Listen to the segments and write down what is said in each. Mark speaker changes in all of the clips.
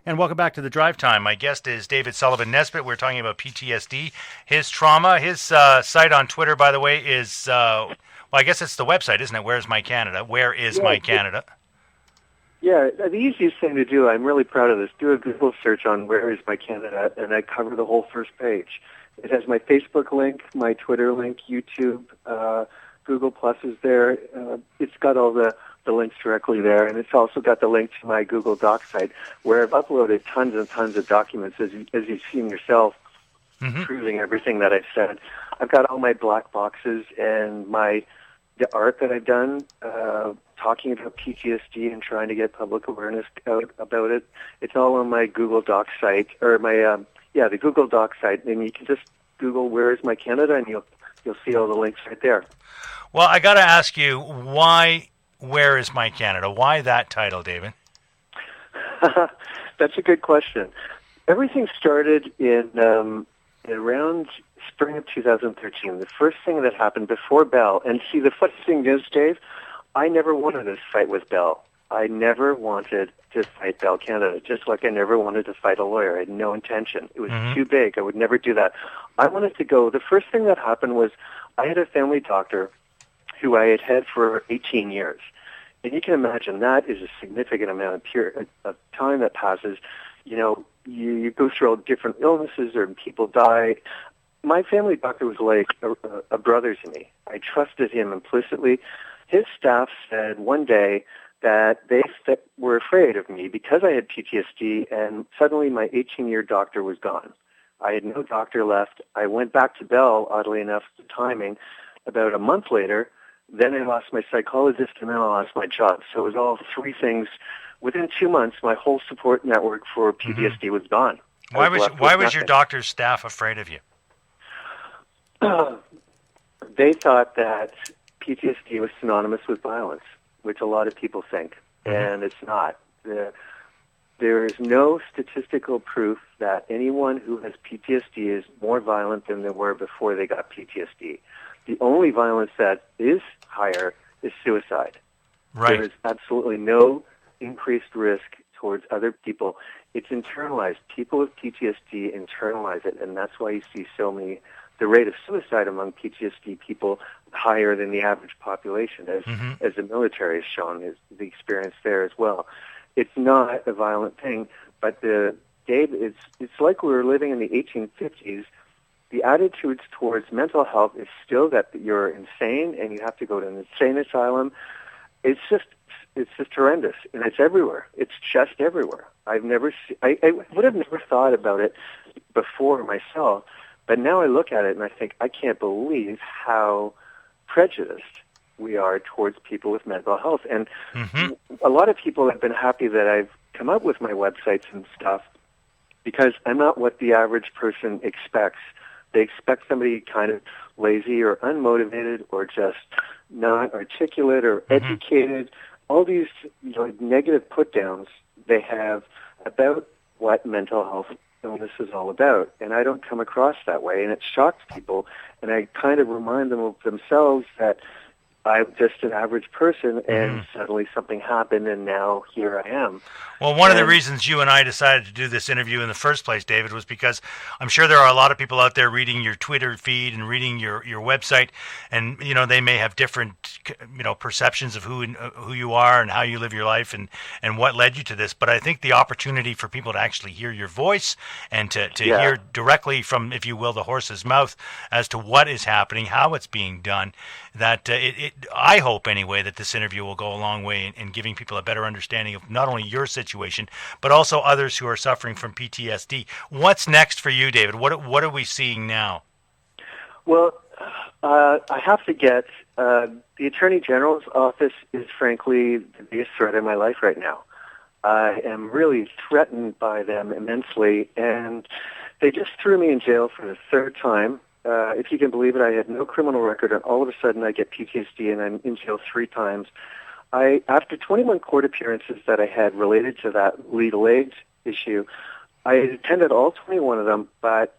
Speaker 1: And welcome back to the Drive Time. My guest is David Sullivan Nesbitt. We're talking about PTSD, his trauma. His site on Twitter, by the way, is, well, I guess it's the website, isn't it? Where's My Canada? Where is
Speaker 2: Yeah,
Speaker 1: My Canada?
Speaker 2: yeah. The easiest thing to do, I'm really proud of this, do a Google search on Where is My Canada, and I cover the whole first page. It has my Facebook link, my Twitter link, YouTube, Google Plus is there. It's got all the links directly there, and it's also got the link to my Google Docs site, where I've uploaded tons and tons of documents, as you've seen yourself, proving everything that I've said. I've got all my black boxes and the art that I've done, talking about PTSD and trying to get public awareness out about it. It's all on my Google Docs site, or the Google Docs site, and you can just Google "Where is My Canada" and you'll see all the links right there.
Speaker 1: Well, I got to ask you, why Where is My Canada? Why that title, David?
Speaker 2: That's a good question. Everything started in around spring of 2013. The first thing that happened before Bell, and see, the funny thing is, Dave, I never wanted to fight with Bell. I never wanted to fight Bell Canada, just like I never wanted to fight a lawyer. I had no intention. It was too big. I would never do that. I wanted to go. The first thing that happened was I had a family doctor who I had had for 18 years. And you can imagine that is a significant amount of time that passes. You know, you go through all different illnesses or people die. My family doctor was like a brother to me. I trusted him implicitly. His staff said one day that they were afraid of me because I had PTSD, and suddenly my 18-year doctor was gone. I had no doctor left. I went back to Bell, oddly enough, the timing, about a month later. Then I lost my psychologist, and then I lost my job. So it was all three things. Within 2 months, my whole support network for PTSD was gone.
Speaker 1: Why was your doctor's staff afraid of you?
Speaker 2: They thought that PTSD was synonymous with violence, which a lot of people think, and it's not. There is no statistical proof that anyone who has PTSD is more violent than they were before they got PTSD. The only violence that is higher is suicide.
Speaker 1: Right.
Speaker 2: There is absolutely no increased risk towards other people. It's internalized. People with PTSD internalize it, and that's why you see the rate of suicide among PTSD people higher than the average population, as the military has shown, is the experience there as well. It's not a violent thing, but Dave, it's like we were living in the 1850s. The attitudes towards mental health is still that you're insane and you have to go to an insane asylum. It's just horrendous, and it's everywhere. It's just everywhere. I would have never thought about it before myself, but now I look at it and I think I can't believe how prejudiced we are towards people with mental health. And a lot of people have been happy that I've come up with my websites and stuff because I'm not what the average person expects. They expect somebody kind of lazy or unmotivated or just not articulate or educated. All these negative put-downs they have about what mental health illness is all about. And I don't come across that way, and it shocks people. And I kind of remind them of themselves that I'm just an average person, and suddenly something happened, and now here I am.
Speaker 1: Well, one of the reasons you and I decided to do this interview in the first place, David, was because I'm sure there are a lot of people out there reading your Twitter feed and reading your website, and they may have different perceptions of who you are and how you live your life and what led you to this. But I think the opportunity for people to actually hear your voice and to hear directly from, if you will, the horse's mouth as to what is happening, how it's being done, that I hope anyway that this interview will go a long way in giving people a better understanding of not only your situation, but also others who are suffering from PTSD. What's next for you, David? What are we seeing now?
Speaker 2: Well, I have to get the Attorney General's office is frankly the biggest threat in my life right now. I am really threatened by them immensely, and they just threw me in jail for the third time. If you can believe it, I had no criminal record, and all of a sudden I get PTSD, and I'm in jail 3 times. After 21 court appearances that I had related to that legal aid issue, I attended all 21 of them, but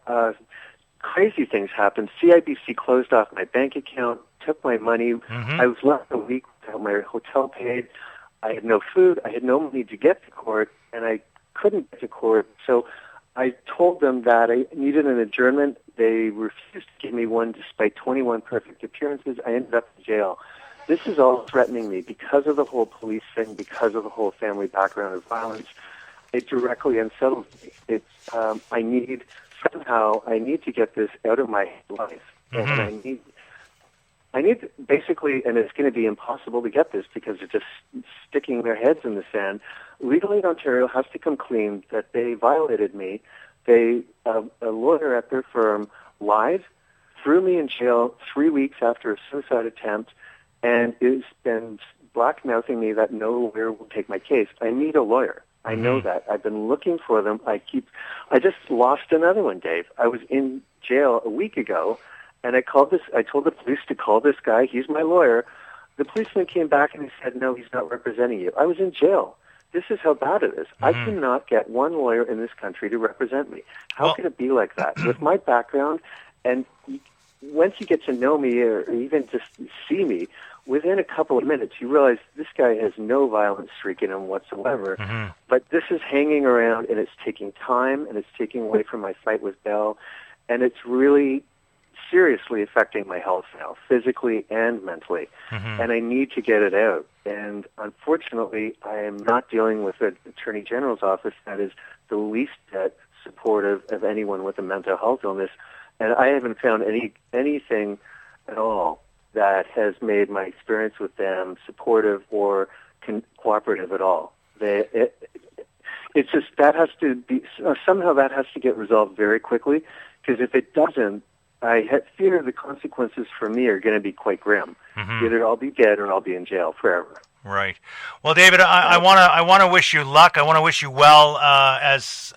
Speaker 2: crazy things happened. CIBC closed off my bank account, took my money. I was left a week without my hotel paid. I had no food. I had no money to get to court, and I couldn't get to court. So I told them that I needed an adjournment. They refused to give me one despite 21 perfect appearances. I ended up in jail. This is all threatening me because of the whole police thing, because of the whole family background of violence. It directly unsettles me. I need to get this out of my life. And I need basically, and it's going to be impossible to get this because they're just sticking their heads in the sand. Legal Aid Ontario has to come clean that they violated me. A lawyer at their firm lied, threw me in jail 3 weeks after a suicide attempt, and has been black-mouthing me that no lawyer will take my case. I need a lawyer. I know that. I've been looking for them. I just lost another one, Dave. I was in jail a week ago, and I told the police to call this guy. He's my lawyer. The policeman came back and he said, no, he's not representing you. I was in jail. This is how bad it is. I cannot get one lawyer in this country to represent me. How can it be like that? With my background, and once you get to know me or even just see me, within a couple of minutes, you realize this guy has no violent streak in him whatsoever. But this is hanging around, and it's taking time, and it's taking away from my fight with Bell, and it's really seriously affecting my health now, physically and mentally, and I need to get it out. And unfortunately, I am not dealing with an Attorney General's office that is the least supportive of anyone with a mental health illness, and I haven't found anything at all that has made my experience with them supportive or cooperative at all. It's just that has to be somehow that has to get resolved very quickly, because if it doesn't, I fear the consequences for me are going to be quite grim. Either I'll be dead or I'll be in jail forever.
Speaker 1: Right. Well, David, I want to wish you luck. I want to wish you well as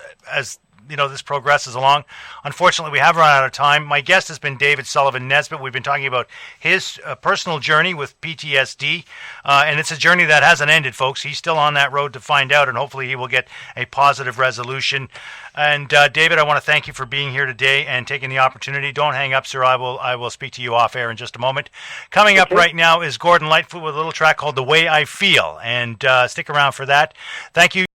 Speaker 1: this progresses along. Unfortunately, we have run out of time. My guest has been David Sullivan Nesbitt. We've been talking about his personal journey with PTSD, and it's a journey that hasn't ended, folks. He's still on that road to find out, and hopefully he will get a positive resolution. And David, I want to thank you for being here today and taking the opportunity. Don't hang up, sir. I will speak to you off air in just a moment. Coming up right now is Gordon Lightfoot with a little track called The Way I Feel, and stick around for that. Thank you.